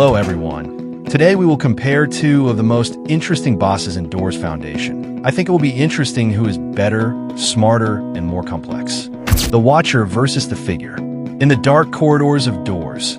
Hello everyone. Today we will compare two of the most interesting bosses in Doors Foundation. I think it will be interesting who is better, smarter, and more complex. The Watcher versus the Figure. In the dark corridors of Doors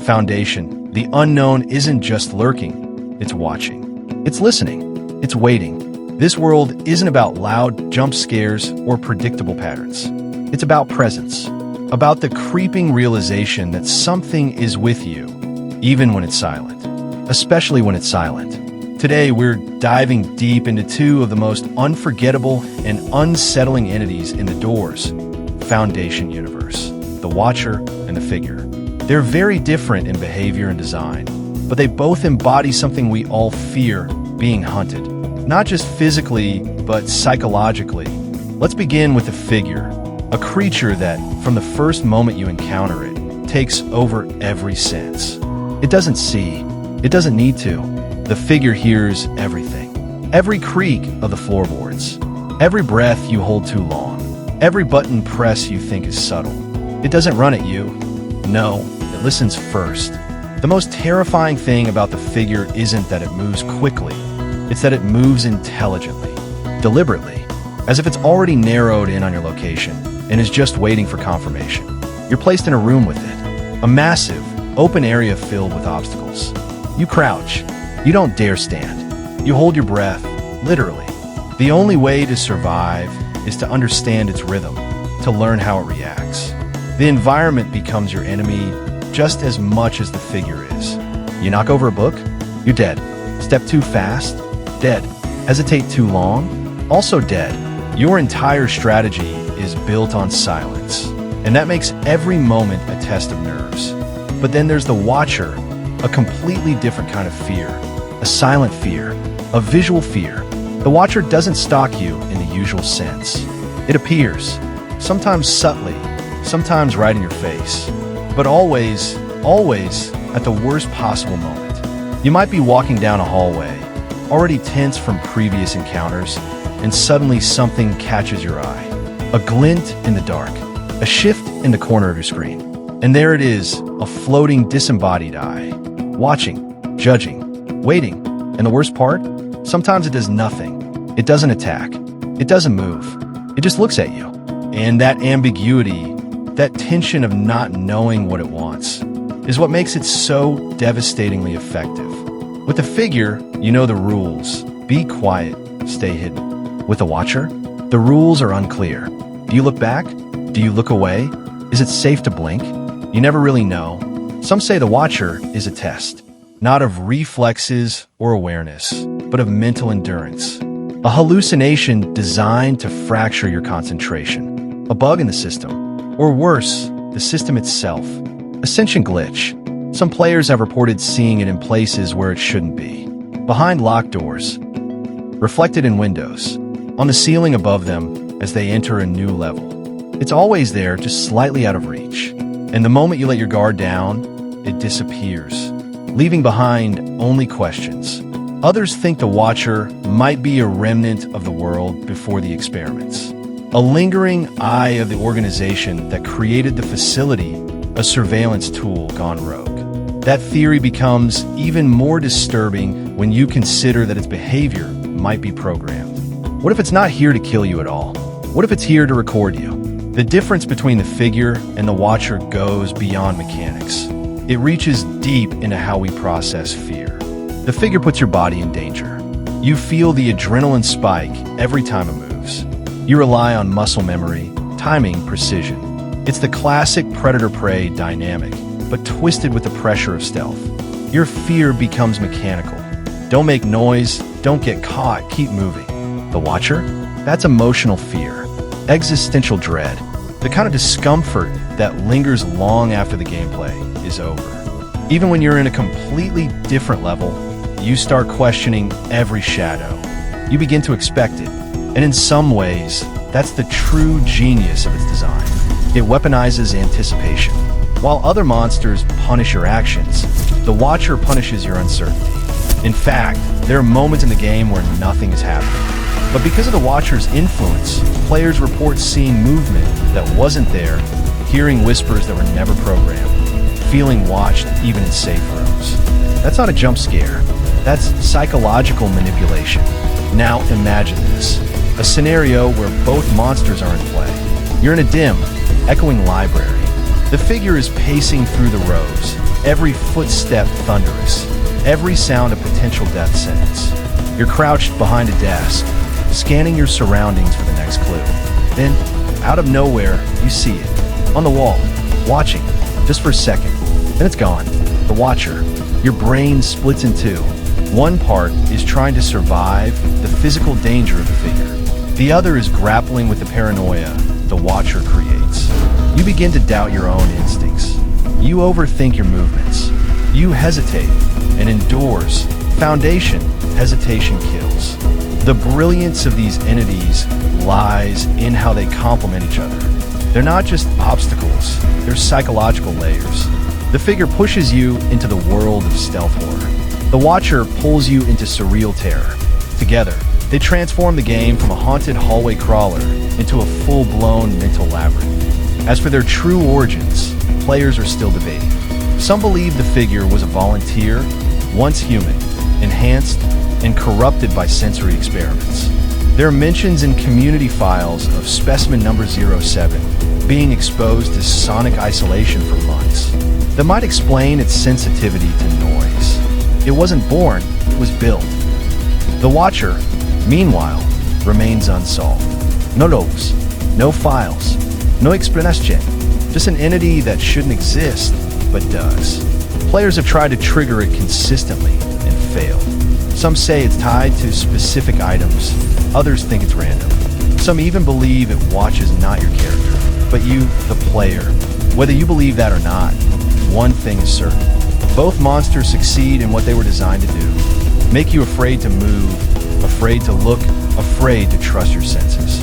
Foundation, the unknown isn't just lurking, it's watching. It's listening. It's waiting. This world isn't about loud jump scares or predictable patterns. It's about presence, about the creeping realization that something is with you, even when it's silent, especially when it's silent. Today, we're diving deep into two of the most unforgettable and unsettling entities in the Doors Foundation universe, the Watcher and the Figure. They're very different in behavior and design, but they both embody something we all fear: being hunted. Not just physically, but psychologically. Let's begin with the Figure, a creature that, from the first moment you encounter it, takes over every sense. It doesn't see. It doesn't need to. The Figure hears everything. Every creak of the floorboards. Every breath you hold too long. Every button press you think is subtle. It doesn't run at you. No, it listens first. The most terrifying thing about the Figure isn't that it moves quickly. It's that it moves intelligently, deliberately, as if it's already narrowed in on your location and is just waiting for confirmation. You're placed in a room with it, a massive, open area filled with obstacles. You crouch. You don't dare stand. You hold your breath, literally. The only way to survive is to understand its rhythm, to learn how it reacts. The environment becomes your enemy just as much as the Figure is. You knock over a book, you're dead. Step too fast, dead. Hesitate too long, also dead. Your entire strategy is built on silence, and that makes every moment a test of nerves. But then there's the Watcher, a completely different kind of fear, a silent fear, a visual fear. The Watcher doesn't stalk you in the usual sense. It appears, sometimes subtly, sometimes right in your face, but always at the worst possible moment. You might be walking down a hallway, already tense from previous encounters, and suddenly something catches your eye. A glint in the dark, a shift in the corner of your screen. And there it is, a floating disembodied eye, watching, judging, waiting. And the worst part? Sometimes it does nothing. It doesn't attack. It doesn't move. It just looks at you. And that ambiguity, that tension of not knowing what it wants, is what makes it so devastatingly effective. With the Figure, you know the rules. Be quiet, stay hidden. With the Watcher, the rules are unclear. Do you look back? Do you look away? Is it safe to blink? You never really know. Some say the Watcher is a test, not of reflexes or awareness, but of mental endurance. A hallucination designed to fracture your concentration. A bug in the system, or worse, the system itself. A sentient glitch. Some players have reported seeing it in places where it shouldn't be. Behind locked doors, reflected in windows, on the ceiling above them as they enter a new level. It's always there, just slightly out of reach. And the moment you let your guard down, it disappears, leaving behind only questions. Others think the Watcher might be a remnant of the world before the experiments. A lingering eye of the organization that created the facility, a surveillance tool gone rogue. That theory becomes even more disturbing when you consider that its behavior might be programmed. What if it's not here to kill you at all? What if it's here to record you? The difference between the Figure and the Watcher goes beyond mechanics. It reaches deep into how we process fear. The Figure puts your body in danger. You feel the adrenaline spike every time it moves. You rely on muscle memory, timing, precision. It's the classic predator-prey dynamic, but twisted with the pressure of stealth. Your fear becomes mechanical. Don't make noise, don't get caught, keep moving. The Watcher? That's emotional fear. Existential dread, the kind of discomfort that lingers long after the gameplay is over. Even when you're in a completely different level, you start questioning every shadow. You begin to expect it, and in some ways, that's the true genius of its design. It weaponizes anticipation. While other monsters punish your actions, the Watcher punishes your uncertainty. In fact, there are moments in the game where nothing is happening. But because of the Watcher's influence, players report seeing movement that wasn't there, hearing whispers that were never programmed, feeling watched even in safe rooms. That's not a jump scare. That's psychological manipulation. Now imagine this. A scenario where both monsters are in play. You're in a dim, echoing library. The figure is pacing through the rows, every footstep thunderous, every sound a potential death sentence. You're crouched behind a desk, scanning your surroundings for the next clue. Then, out of nowhere, you see it. On the wall, watching, just for a second. Then it's gone. The Watcher. Your brain splits in two. One part is trying to survive the physical danger of the figure. The other is grappling with the paranoia the Watcher creates. You begin to doubt your own instincts. You overthink your movements. You hesitate, and in Doors Foundation, hesitation kills. The brilliance of these entities lies in how they complement each other. They're not just obstacles, they're psychological layers. The figure pushes you into the world of stealth horror. The Watcher pulls you into surreal terror. Together, they transform the game from a haunted hallway crawler into a full-blown mental labyrinth. As for their true origins, players are still debating. Some believe the figure was a volunteer, once human, enhanced, and corrupted by sensory experiments. There are mentions in community files of specimen number 07 being exposed to sonic isolation for months. That might explain its sensitivity to noise. It wasn't born, it was built. The Watcher, meanwhile, remains unsolved. No logs, no files, no explanation. Just an entity that shouldn't exist, but does. Players have tried to trigger it consistently and failed. Some say it's tied to specific items, others think it's random. Some even believe it watches not your character, but you, the player. Whether you believe that or not, one thing is certain. Both monsters succeed in what they were designed to do. Make you afraid to move, afraid to look, afraid to trust your senses.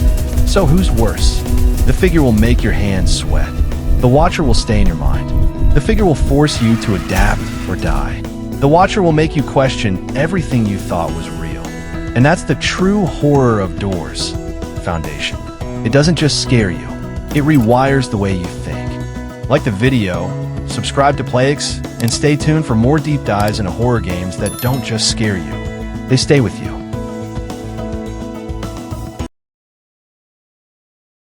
So who's worse? The figure will make your hands sweat. The Watcher will stay in your mind. The figure will force you to adapt or die. The Watcher will make you question everything you thought was real. And that's the true horror of Doors Foundation. It doesn't just scare you, it rewires the way you think. Like the video, subscribe to PlayX, and stay tuned for more deep dives into horror games that don't just scare you, they stay with you.